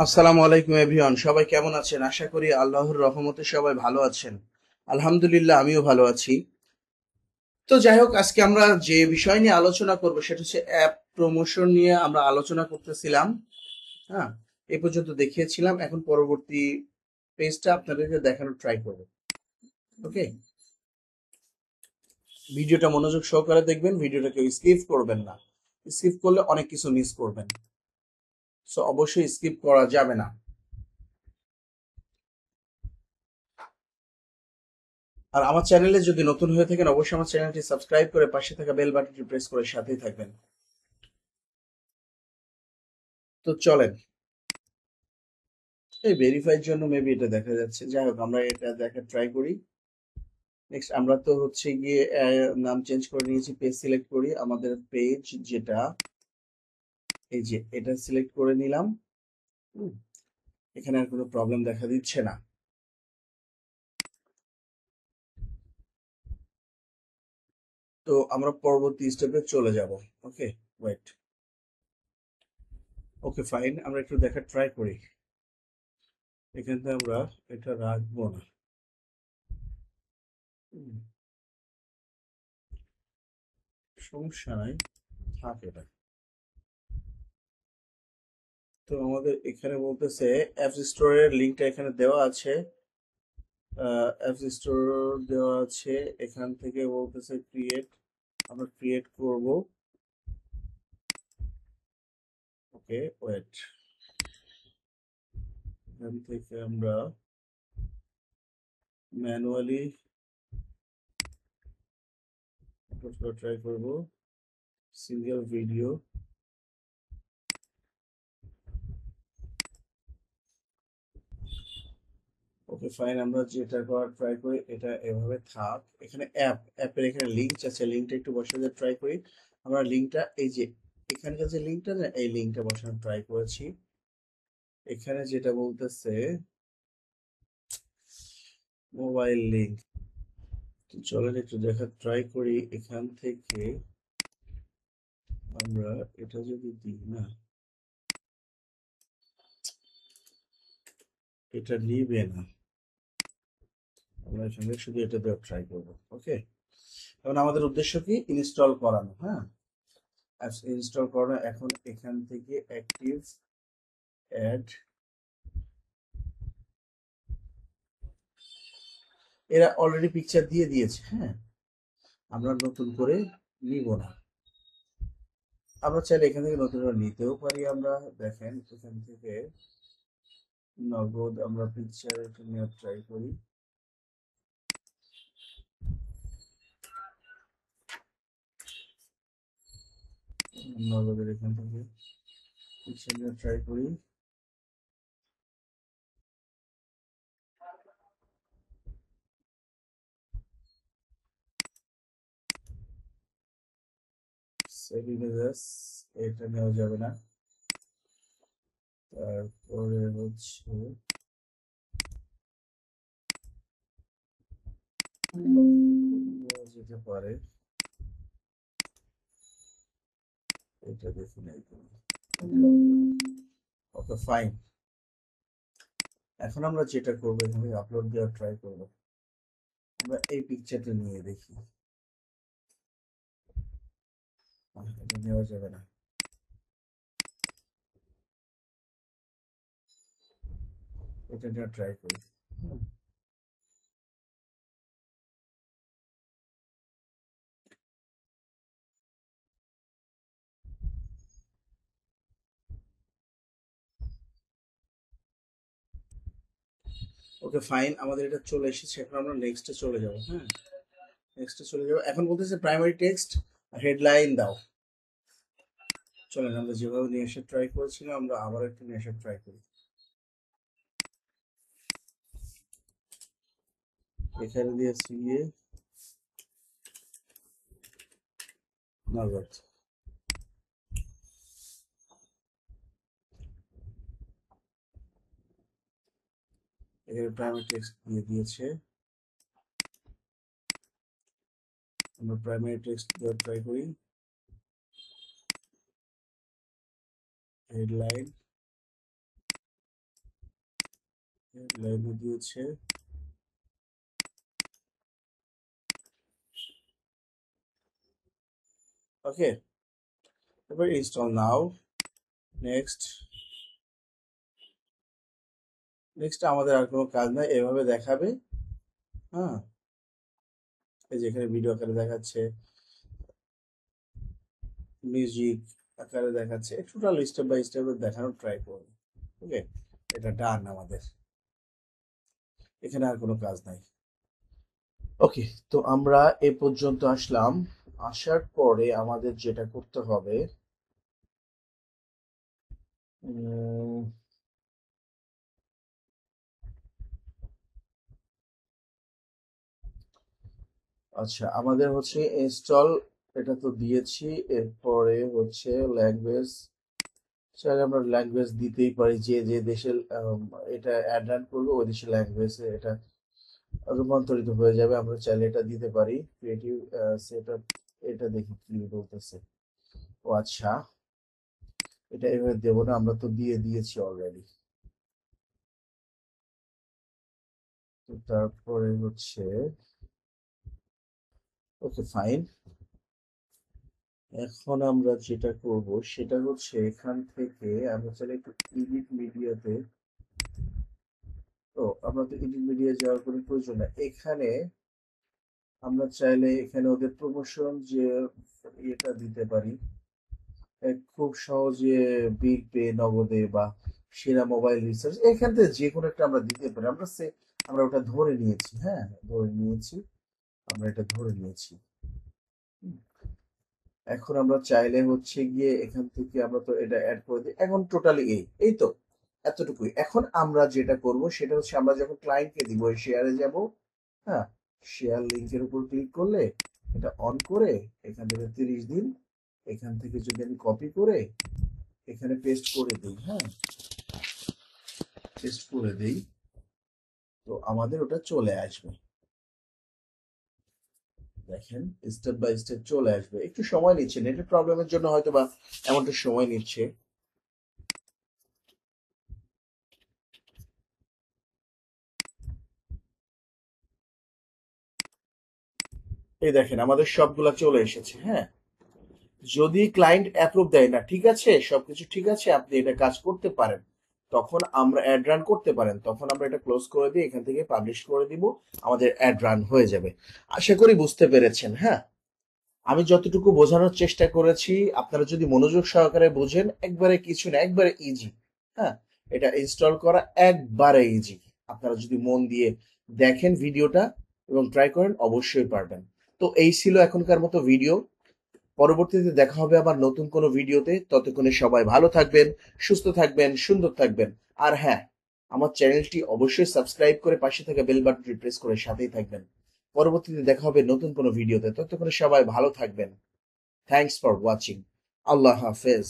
আসসালামু আলাইকুম এভরিওয়ান, সবাই কেমন আছেন? আশা করি আল্লাহর রহমতে সবাই ভালো আছেন। আলহামদুলিল্লাহ, আমিও ভালো আছি। তো যাই হোক, আজকে আমরা যে বিষয় নিয়ে আলোচনা করব সেটা হচ্ছে অ্যাপ প্রমোশন নিয়ে আমরা আলোচনা করতেছিলাম। হ্যাঁ, এই পর্যন্ত দেখিয়েছিলাম, এখন পরবর্তী পেজটা আপনাদেরকে দেখানোর ট্রাই করব। ওকে, ভিডিওটা মনোযোগ সহকারে দেখবেন, ভিডিওটা কেউ স্কিপ করবেন না। স্কিপ করলে অনেক কিছু মিস করবেন, সো অবশ্যই স্কিপ করা যাবে না। আর আমার চ্যানেলে যদি নতুন হয়ে থাকেন, অবশ্যই আমার চ্যানেলটি সাবস্ক্রাইব করে পাশে থাকা বেল বাটনটি প্রেস করে সাথেই থাকবেন। তো চলেন, এই ভেরিফাইড জন্য মেবি এটা দেখা যাচ্ছে। যাই হোক, আমরা এটা দেখা ট্রাই করি। নেক্সট আমরা তো হচ্ছে গিয়ে নাম চেঞ্জ করে নিয়েছি, পেজ সিলেক্ট করি আমাদের পেজ, যেটা এই যে এটা সিলেক্ট করে নিলাম। হুম, এখানে আর কোনো প্রবলেম দেখা দিচ্ছে না। তো আমরা পরবর্তী স্টেপে চলে যাব। ওকে, ওয়েট। ওকে ফাইন, আমরা একটু দেখা ট্রাই করি। এখানে আমরা এটা রাখবো না। হুম, সমস্যা নাই, থাক এটা। তো আমাদের এখানে বলতেছে অ্যাপস স্টোরের লিঙ্কটা এখানে দেওয়া আছে। অ্যাপস স্টোর দেওয়া আছে, এখান থেকে বলতেছে ক্রিয়েট, আমরা ক্রিয়েট করব। ওকে, ওয়েট। এখান থেকে আমরা ম্যানুয়ালি ট্রাই করব, সিঙ্গেল ভিডিও। ওকে ফাইন, আমরা যেটা করার ট্রাই করি এটা এভাবে থাক। এখানে অ্যাপের এখানে লিঙ্ক আছে, লিঙ্কটা একটু বসাতে ট্রাই করি। আমরা লিঙ্কটা এই যে এখানকার যে লিঙ্কটা না, এই লিঙ্কটা বসানোর ট্রাই করেছি। এখানে যেটা বলতেছে মোবাইল লিঙ্ক, তো চলেন একটু দেখার ট্রাই করি। এখান থেকে আমরা এটা যদি দিই না, এটা নিবে না। আমরা এখানে শুধু এটা দেওয়ার ট্রাই করবো। ওকে, এখন আমাদের উদ্দেশ্য কি? ইনস্টল করানো। হ্যাঁ, অ্যাপস ইনস্টল করানো। এখন এখান থেকে অ্যাক্টিভ অ্যাড, এরা অলরেডি পিকচার দিয়ে দিয়েছে। হ্যাঁ, আমরা নতুন করে নিব না। আমরা চাইলে এখান থেকে নতুন করে নিতেও পারি। আমরা দেখেন এখান থেকে নগদ আমরা পিকচার এটা নেওয়ার ট্রাই করি। নগদের এখান থেকে পিকচার নেওয়ার ট্রাই করি। সেভ ইমেজেস, এটা নেওয়া যাবে না। তারপরে হচ্ছে নেওয়া যেতে পারে, এটা দেখি নাই কোনো। ওকে ফাইন, এখন আমরা যেটা করবো এখানে আপলোড দেওয়ার ট্রাই করবো। আমরা এই পিকচারটা নিয়ে দেখি। এটা নেওয়া যাবে না। এটা নেওয়া ট্রাই করি। ওকে ফাইন, আমাদের এটা চলে এসেছে। এখন আমরা নেক্সটে চলে যাব। হ্যাঁ, নেক্সটে চলে যাব। এখন বলতেছে প্রাইমারি টেক্সট হেডলাইন দাও। চলেন, আমরা যেভাবে নিয়ে এসে ট্রাই করেছিলাম আমরা আবার একটা নিয়ে এসে ট্রাই করি। এখানে দিয়েছি গিয়ে নগদ। এখানে প্রাইমারি টেক্সট দিয়ে দিয়েছে, আমরা প্রাইমারি টেক্সট দেওয়ার ট্রাই করি। হেডলাইন, লাইনে দিয়েছে। ওকে, এবার ইনস্টল নাও। নেক্সট। নেক্সট আমাদের আর কোনো কাজ নাই, এভাবে দেখাবে। হ্যাঁ, এই যে এখানে ভিডিও আকারে দেখাচ্ছে, মিউজিক আকারে দেখাচ্ছে, টোটাল স্টেপ বাই স্টেপ দেখানোর ট্রাই করবে। ওকে, এটা ডান আমাদের, এখানে আর কোনো কাজ নাই। ওকে, তো আমরা এ পর্যন্ত আসলাম। আসার পরে আমাদের যেটা করতে হবে, উম, আচ্ছা আমাদের হচ্ছে ইনস্টল, এটা তো দিয়েছি। এরপরে হচ্ছে ল্যাঙ্গুয়েজ, চাইলে আমরা ল্যাঙ্গুয়েজ দিতেই পারি, যে যে দেশের এটা অ্যাড রান করবে ওই দেশের ল্যাঙ্গুয়েজে এটা রূপান্তরিত হয়ে যাবে। আমরা চাইলে এটা দিতে পারি ক্রিয়েটিভ সেটআপ। এটা দেখি কি বলতেছে। ও আচ্ছা, এটা এভাবে দেবো না, আমরা তো দিয়ে দিয়েছি অলরেডি। তো তারপরে হচ্ছে, ওকে ফাইন। এখন আমরা যেটা করব সেটা হচ্ছে এখান থেকে আমরা চাইলে একটু এডিট মিডিয়াতে, তো আমরা তো এডিট মিডিয়া যাওয়ার কোনো প্রয়োজন না। এখানে আমরা চাইলে এখানে ওদের প্রমোশন যে এটা দিতে পারি, খুব সহজে বিল পে নগদে বা সেরা মোবাইল রিচার্জ, এখান থেকে যে কোনো একটা আমরা দিতে পারি। আমরা ওটা ধরে নিয়েছি, হ্যাঁ ধরে নিয়েছি, আমরা এটা ধরে নিয়েছি। হুম, এখন আমরা চাইলে হচ্ছে গিয়ে এখান থেকে আমরা তো এটা অ্যাড করে দিই। এখন টোটালি এই তো এতটুকুই। এখন আমরা যেটা করব সেটা হচ্ছে, আমরা যখন ক্লায়েন্টকে দিব শেয়ারে যাব, হ্যাঁ, শেয়ার লিংকের উপর ক্লিক করলে এটা অন করে এখান থেকে 30 দিন, এখান থেকে যদি আমি কপি করে এখানে পেস্ট করে দিই, হ্যাঁ পেস্ট করে দিই, তো আমাদের ওটা চলে আসবে। দেখেন স্টেপ বাই স্টেপ চলে আসবে। একটু সময় নিচ্ছে, নেটের প্রবলেমের জন্য হয়তো বা এমনটা সময় নিচ্ছে। এই দেখেন আমাদের সবগুলা চলে এসেছে। হ্যাঁ, যদি ক্লায়েন্ট অ্যাপ্রুভ দেয় না, ঠিক আছে সবকিছু ঠিক আছে, আপনি এটা কাজ করতে পারেন, তখন আমরা অ্যাড রান করতে পারেন, তখন আমরা এটা ক্লোজ করে দিয়ে এখান থেকে পাবলিশ করে দিব, আমাদের অ্যাড রান হয়ে যাবে। আশা করি বুঝতে পেরেছেন। হ্যাঁ, আমি যতটুকু বোঝানোর চেষ্টা করেছি, আপনারা যদি মনোযোগ সহকারে বোঝেন, একবারে কিছু না, একবারে ইজি। হ্যাঁ, এটা ইনস্টল করা একবারে ইজি। আপনারা যদি মন দিয়ে দেখেন ভিডিওটা এবং ট্রাই করেন, অবশ্যই পারবেন। তো এই ছিল এখনকার মতো ভিডিও। পরবর্তীতে দেখা হবে আবার নতুন কোনো ভিডিওতে। ততক্ষণে সবাই ভালো থাকবেন, সুস্থ থাকবেন, সুন্দর থাকবেন। আর হ্যাঁ, আমার চ্যানেলটি অবশ্যই সাবস্ক্রাইব করে পাশে থাকা বেল বাটনটি প্রেস করে সাথেই থাকবেন। পরবর্তীতে দেখা হবে নতুন কোনো ভিডিওতে। ততক্ষণে সবাই ভালো থাকবেন। Thanks for watching. আল্লাহ হাফেজ।